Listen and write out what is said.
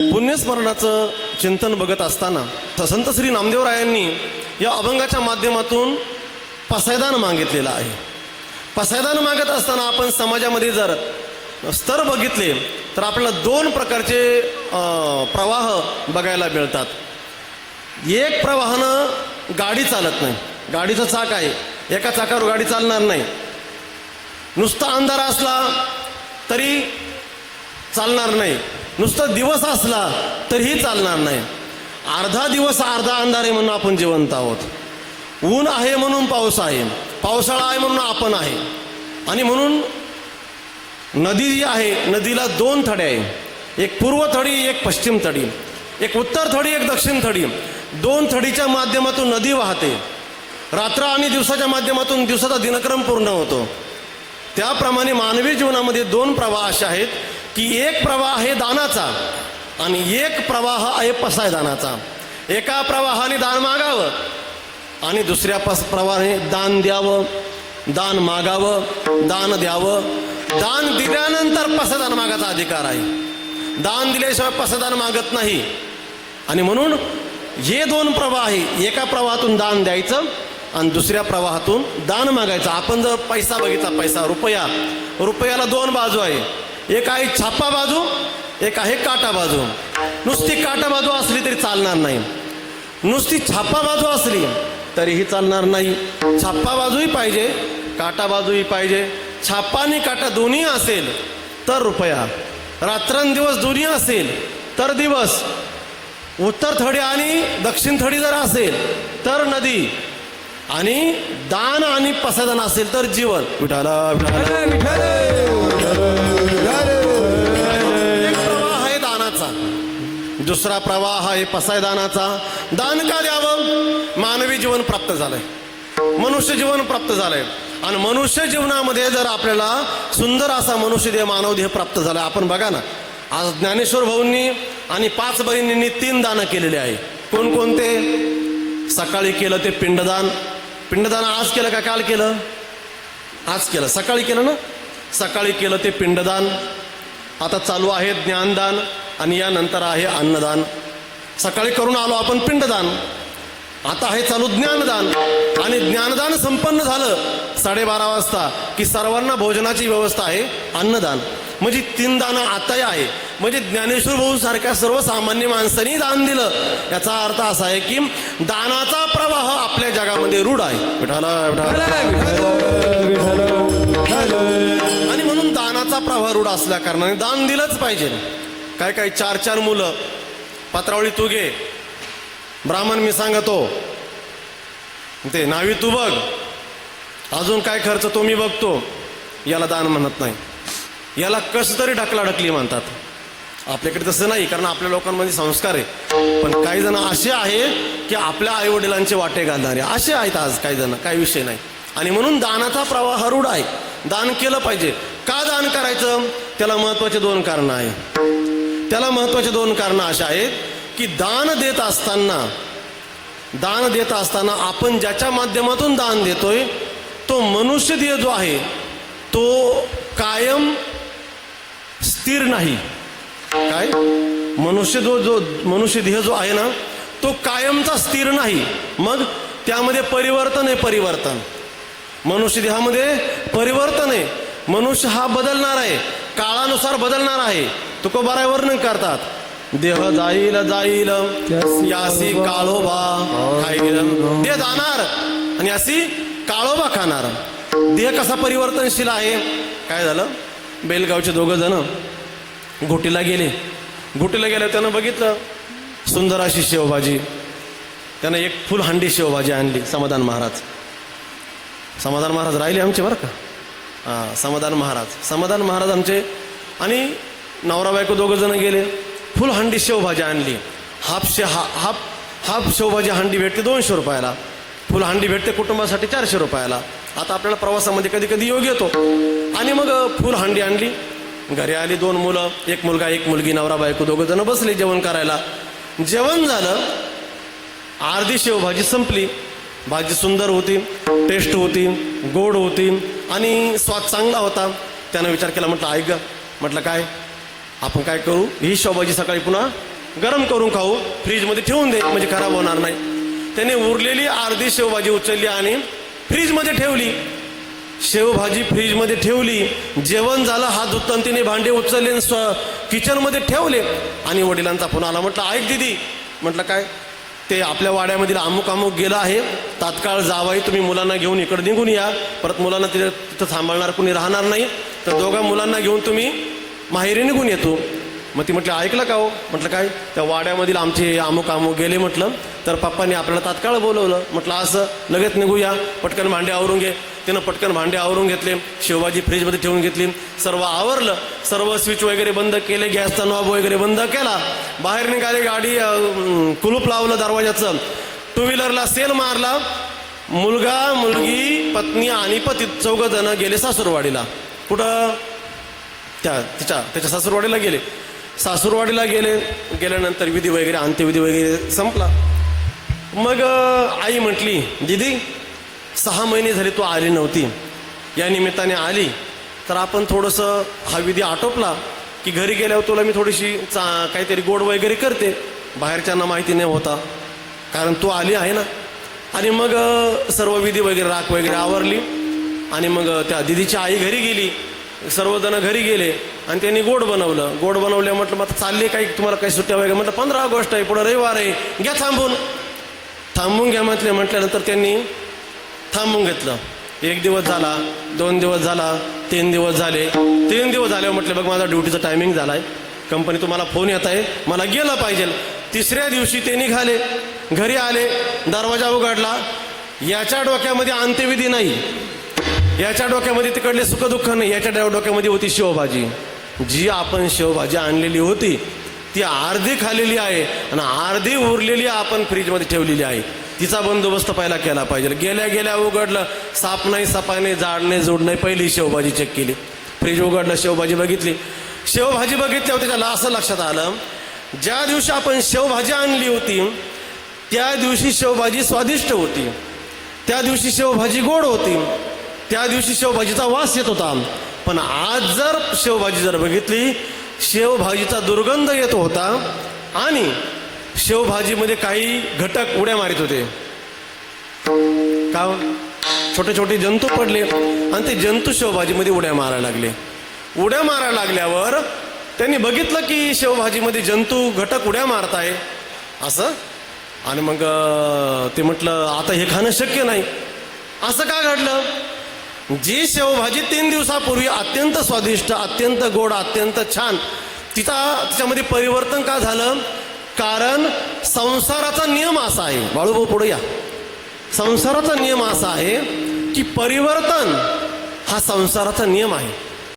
पुण्यस्मरणाचं चिंतन बघत असताना संत श्री नामदेवरायांनी या अभंगाच्या माध्यमातून पसायदान मागितलेलं आहे. पसायदान मागत असताना आपण समाजामध्ये जर स्तर बघितले तर आपल्याला दोन प्रकारचे प्रवाह बघायला मिळतात. एक प्रवाहानं गाडी चालत नाही, गाडीचं चाक आहे, एका चाकावर गाडी चालणार नाही. नुसता अंधार असला तरी चालणार नाही, नुसता दिवस असला तरीही चालणार नाही. अर्धा दिवस अर्धा अंधार आहे म्हणून आपण जिवंत आहोत. ऊन आहे म्हणून पाऊस आहे, पावसाळा आहे म्हणून आपण आहे. आणि म्हणून नदी जी आहे, नदीला दोन थडे आहे, एक पूर्व थडी एक पश्चिम थडी, एक उत्तर थडी एक दक्षिण थडी. दोन थडीच्या माध्यमातून नदी वाहते. रात्र आणि दिवसाच्या माध्यमातून दिवसाचा दिनक्रम पूर्ण होतो. त्याप्रमाणे मानवी जीवनामध्ये दोन प्रवाह असे आहेत की एक प्रवाह आहे दानाचा आणि एक प्रवाह आहे पसायदानाचा. एका प्रवाहाने दान मागावं आणि दुसऱ्या प्रवाहाने दान द्यावं, दान मागावं, दान द्यावं. दान दिल्यानंतर पसायदान मागायचा अधिकार आहे. दान दिल्याशिवाय पसायदान मागत नाही. आणि म्हणून हे दोन प्रवाह आहे, एका प्रवाहातून दान द्यायचं आणि दुसऱ्या प्रवाहातून दान मागायचं. आपण जर पैसा बघितला, पैसा रुपया, रुपयाला दोन बाजू आहे. एक आहे छापा बाजू, एक आहे काटा बाजू. नुसती काटा बाजू असली तरी चालणार नाही, नुसती छापा बाजू असली तरीही चालणार नाही. छापा बाजूही पाहिजे, काटा बाजूही पाहिजे. छापा आणि काटा दोन्ही असेल तर रुपया, रात्रंदिवस दोन्ही असेल तर दिवस, उत्तर थडी आणि दक्षिण थडी जर असेल तर नदी, आणि दान आणि पसायदान असेल तर जीवन. विठाला एक प्रवाह आहे दानाचा, दुसरा प्रवाह आहे पसायदानाचा. दान का द्यावं? मानवी जीवन प्राप्त झालंय, मनुष्य जीवन प्राप्त झालंय. आणि मनुष्य जीवनामध्ये जर आपल्याला सुंदर असा मनुष्यदेह मानवदेह प्राप्त झाला. आपण बघा ना, आज ज्ञानेश्वर भाऊंनी आणि 5 बहिणींनी 3 दानं केलेले आहे. कोणकोणते? सकाळी केलं ते पिंडदान. पिंडदान आज केलं का काल केलं? आज केलं, सकाळी केलं ना. सकाळी केलं ते पिंडदान. आता चालू आहे ज्ञानदान आणि यानंतर आहे अन्नदान. सकाळी करून आलो आपण पिंडदान, आता आहे चालू ज्ञानदान. आणि ज्ञानदान संपन्न झालं 12:30 वाजता की सर्वांना भोजनाची व्यवस्था आहे, अन्नदान. म्हणजे 3 दानं आताही आहे. म्हणजे ज्ञानेश्वर भाऊ सारख्या सर्वसामान्य माणसांनी दान दिलं. याचा अर्थ असा आहे की दानाचा प्रवाह आपल्या जगामध्ये रूढ आहे. आणि म्हणून दानाचा प्रवाह रूढ असल्या कारणाने दान दिलंच पाहिजे. काय काय 4-4 मुलं, पत्रावळी तू घे, ब्राह्मण मी सांगतो, ते नावी तू बघ, अजून काय खर्च तो मी बघतो, याला दान म्हणत नाही. याला कसं तरी ढकलाढकली म्हणतात. आपल्याकडे तसं नाही, कारण आपल्या लोकांमध्ये संस्कार आहे. पण काही जण असे आहे की आपल्या आईवडिलांचे वाटे घालणारे असे आहेत आज काही जण, काही विषय नाही. आणि म्हणून दानाचा प्रवाह रूढ आहे. दान केलं पाहिजे. का दान करायचं? त्याला महत्वाचे 2 कारणं आहेत. त्याला महत्वाचे 2 कारणं अशी आहेत की दान देत असताना आपण ज्याच्या माध्यमातून दान देतोय तो मनुष्यदेह जो आहे तो कायम स्थिर नाही. काय? मनुष्यदेह जो आहे ना तो कायमचा स्थिर नाही. मग त्यामध्ये परिवर्तन आहे. परिवर्तन मनुष्यदेहामध्ये परिवर्तन आहे. मनुष्य हा बदलणार आहे, काळानुसार बदलणार आहे. तुकोबाराय वर्णन करतात, देह जाईल जाईल यासी काळोबा खाईल. देह जाणार आणि यासी काळोबा खाणार. देह कसा परिवर्तनशील आहे? काय झालं, बेलगावचे 2 जण घोटीला गेले. त्यानं बघितलं सुंदर अशी शेवभाजी. त्यानं एक फुल हांडी शेवभाजी आणली. समाधान महाराज राहिले आमचे बरं का. समाधान महाराज आमचे. आणि नवरा बायको 2 जण गेले. फुल हांडी शेवभाजी आणली. हाफ शेवभाजी हांडी भेटते 200 रुपयाला. फुल हांडी भेटते कुटुंबासाठी 400 रुपयाला. आता आपल्याला प्रवासामध्ये कधी कधी योग येतो. आणि मग फुल हांडी आणली. घरी आली 2 मुलं, एक मुलगा एक मुलगी, नवरा बायको 2 जण बसले जेवण करायला. जेवण झालं, अर्धी शेवभाजी संपली. भाजी सुंदर होती, टेस्ट होती, गोड होती आणि स्वाद चांगला होता. त्यानं विचार केला, म्हटलं ऐक ग, म्हटलं काय आपण काय करू, ही शेवभाजी सकाळी पुन्हा गरम करून खाऊ, फ्रीजमध्ये ठेवून दे म्हणजे खराब होणार नाही. त्याने उरलेली अर्धी शेवभाजी उचलली आणि फ्रीजमध्ये ठेवली. शेवभाजी फ्रीजमध्ये ठेवली. जेवण झालं, हात धुताना तिने भांडे उचलले किचनमध्ये ठेवले आणि वडिलांचा फोन आला. म्हटलं ऐक दीदी, म्हटलं काय, ते आपल्या वाड्यामधील अमुक गेलं आहे, तात्काळ जावाई तुम्ही मुलांना घेऊन इकडे निघून या, परत मुलांना तिथं थांबवणार कुणी राहणार नाही, तर दोघा मुलांना घेऊन तुम्ही माहेरी निघून येतो. मग ती म्हटलं ऐकलं का हो? म्हटलं काय, त्या वाड्यामधील आमचे अमुक गेले म्हटलं, तर पप्पांनी आपल्याला तात्काळ बोलवलं. म्हटलं असं, लगेच निघूया, पटकन भांडे आवरून घे. तिनं पटकन भांडे आवरून घेतले, शेवभाजी फ्रीजमध्ये ठेवून घेतली, सर्व आवरलं, सर्व स्विच वगैरे बंद केले, गॅसचा नॉब वगैरे बंद केला, बाहेर निघाले, गाडी कुलूप लावलं दरवाजाचं, टू व्हीलरला सेल मारला. मुलगा, मुलगी, पत्नी आणि पती चौघ जण गेले सासूरवाडीला. कुठं? त्याच्या सासूरवाडीला गेले. सासूरवाडीला गेल्यानंतर विधी वगैरे, अंत्यविधी वगैरे संपला. मग आई म्हटली, दीदी 6 महिने झाले तू आली नव्हती, या निमित्ताने आली तर आपण थोडंसं हा विधी आटोपला की घरी गेल्यावर तुला मी थोडीशी काहीतरी गोड वगैरे करते, बाहेरच्यांना माहिती नाही होता, कारण तू आली आहे ना. आणि मग सर्व विधी वगैरे, राख वगैरे आवरली आणि मग त्या दिदीची आई घरी गेली. सर्वजण घरी गेले आणि त्यांनी गोड बनवलं. गोड बनवल्या म्हटलं मग चालले काही, तुम्हाला काही सुट्ट्या वगैरे, म्हटलं 15 ऑगस्ट आहे, पुढं रविवार आहे, घ्या थांबून घ्या म्हटल्यानंतर त्यांनी थांबून घेतलं. 1 दिवस झाला, 2 दिवस झाला, 3 दिवस झाले. 3 दिवस झाल्यावर म्हटलं बघ माझा ड्युटीचा टायमिंग झाला आहे, कंपनी तुम्हाला फोन येत आहे, मला गेलं पाहिजे. 3ऱ्या दिवशी ते निघाले, घरी आले, दरवाजा उघडला. याच्या डोक्यामध्ये अंत्यविधी नाही, याच्या डोक्यामध्ये तिकडले सुखदुःख नाही, याच्या डोक्यामध्ये होती शेवभाजी. जी आपण शेवभाजी आणलेली होती ती अर्धी खाल्लेली आहे आणि अर्धी उरलेली आपण फ्रीजमध्ये ठेवलेली आहे. तिचा बंदोबस्त पहिला केला पाहिजे. गेल्या उघडलं, साप नाही, सफाई नाही, जाड नाही, जोड नाही, पहिली शेवभाजी चेक केली. फ्रीज उघडलं, शेवभाजी बघितली. शेवभाजी बघितल्यावर त्याला असं लक्षात आलं, ज्या दिवशी आपण शेवभाजी आणली होती त्या दिवशी शेवभाजी स्वादिष्ट होती, त्या दिवशी शेवभाजी गोड होती, त्या दिवशी शेवभाजीचा वास येत होता. पण आज जर शेवभाजी बघितली, शेवभाजीचा दुर्गंध येत होता आणि शेवभाजीमध्ये काही घटक उड्या मारित होते. का? छोटे छोटे जंतू पडले आणि ते जंतू शेवभाजीमध्ये उड्या मारायला लागले. उड्या मारायला लागल्यावर त्यांनी बघितलं की शेवभाजीमध्ये जंतू घटक उड्या मारताय असं. आणि मग ते म्हटलं आता हे खाणं शक्य नाही. असं का घडलं? जी शेवभाजी 3 दिवसापूर्वी अत्यंत स्वादिष्ट, अत्यंत गोड, अत्यंत छान, तिच्यामध्ये परिवर्तन का झालं? कारण संसाराचा नियम असा आहे, बाळूभाऊ पुढे या, संसाराचा नियम असा आहे की परिवर्तन हा संसाराचा नियम आहे.